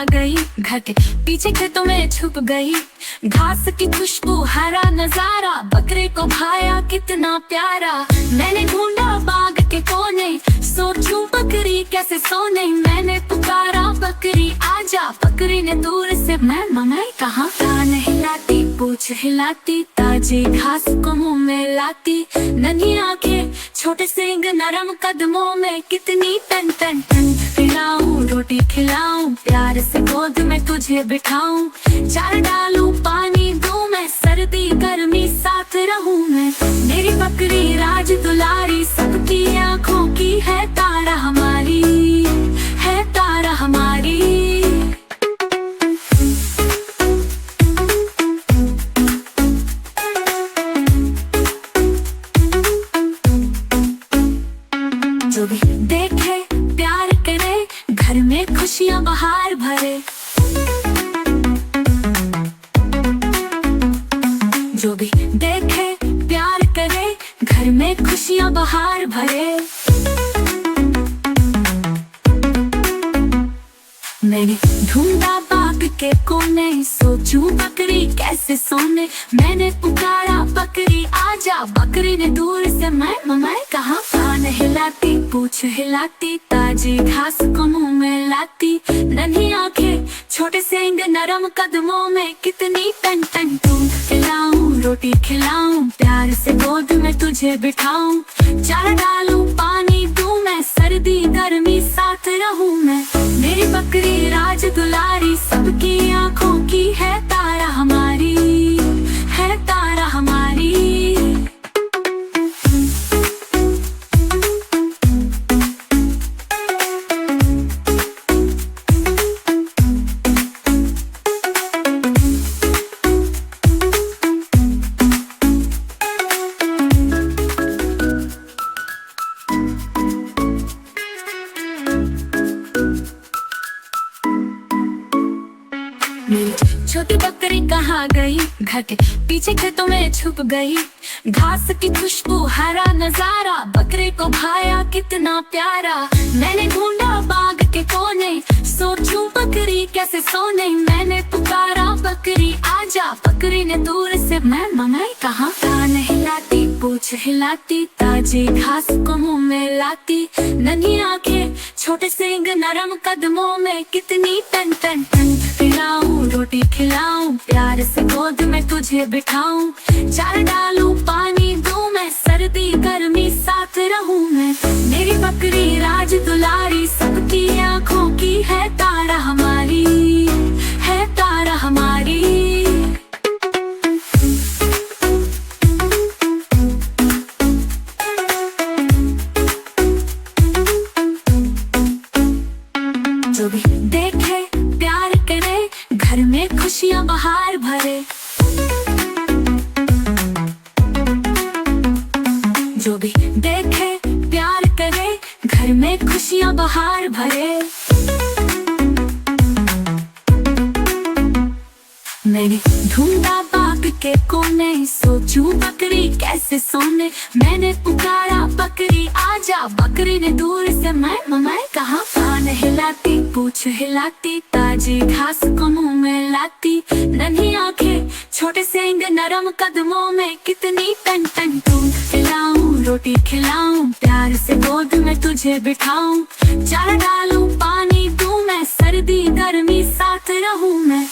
कहाँ गई, घर के पीछे खेतों में छुप गई। घास की खुशबू, हरा नजारा, बकरे को भाया कितना प्यारा। मैंने ढूंढा बाग के कोने, सोचूं बकरी कैसे सोने। मैंने पुकारा बकरी आजा, बकरी ने दूर से मैं कहाँ। कान हिलाती, पूंछ हिलाती, ताजी घास को मुंह में लाती। नन्ही आंखें, छोटे सींग, नरम कदमों में कितनी टन टन टन। खिलाऊं रोटी खिलाऊं, प्यार से गोद में तुझे बिठाऊं। चार डालूं पानी दूं मैं, सर्दी गर्मी साथ रहूं मैं। मेरी बकरी राज दुलारी, सबकी आंखों की है तारा हमारी, है तारा हमारी। जो भी देखे प्यार करे, घर में खुशियां बहार भरे। जो भी देखे प्यार करे, घर में खुशियां बहार भरे। मैंने ढूंढा बाग के कोने, सोचूं बकरी कैसे सोने। मैंने पुकारा बकरी आजा, बकरी ने दूर से मैं कहाँ। कान हिलाती, पूंछ हिलाती, ताजी घास को मुंह में लाती। नन्ही आंखें, छोटे सींग, नरम कदमों में कितनी टन टन टूं। खिलाऊं रोटी खिलाऊं, प्यार से गोद में तुझे बिठाऊं। चार डालूं पानी दूं मैं, सर्दी गर्मी साथ रहूं मैं। मेरी बकरी राज दुलारी, सबकी आंखों की है तारा हमारी, है तारा हमारी। मेरी छोटी बकरी कहाँ गई, घर के पीछे खेतों में छुप गई। घास की खुशबू, हरा नजारा, बकरे को भाया कितना प्यारा। मैंने ढूंढा बाग के कोने, सोचूं बकरी कैसे सोने। मैंने पुकारा बकरी आजा, बकरी ने दूर से मैं कहाँ। कान हिलाती, पूंछ हिलाती, ताजी घास को मुंह में लाती। नन्ही आंखें, छोटे सींग, नरम कदमों में कितनी टन टन टन। खिलाऊं रोटी खिलाऊं, प्यार से गोद में तुझे बिठाऊं। चार डालूं पानी दूं मैं, सर्दी गर्मी साथ रहूं मैं। मेरी बकरी राज दुलारी, सबकी आंखों की है तारा हमारी, है तारा हमारी। जो भी देखे प्यार करे, घर में खुशियां बहार भरे। जो भी देखे प्यार करे, घर में खुशियां बहार भरे। मैंने ढूंढा बाग के कोने, सोचूं बकरी कैसे सोने। मैंने पुकारा बकरी आजा, बकरी ने दूर से मैं कहाँ। कान हिलाती, पूंछ हिलाती, ताजी घास को मुंह में लाती। नन्ही आंखें, छोटे सींग, नरम कदमों में कितनी टन टन टूं। खिलाऊं रोटी खिलाऊं, प्यार से गोद में तुझे बिठाऊं। चार डालूं पानी दूं मैं, सर्दी गर्मी साथ रहूं मैं।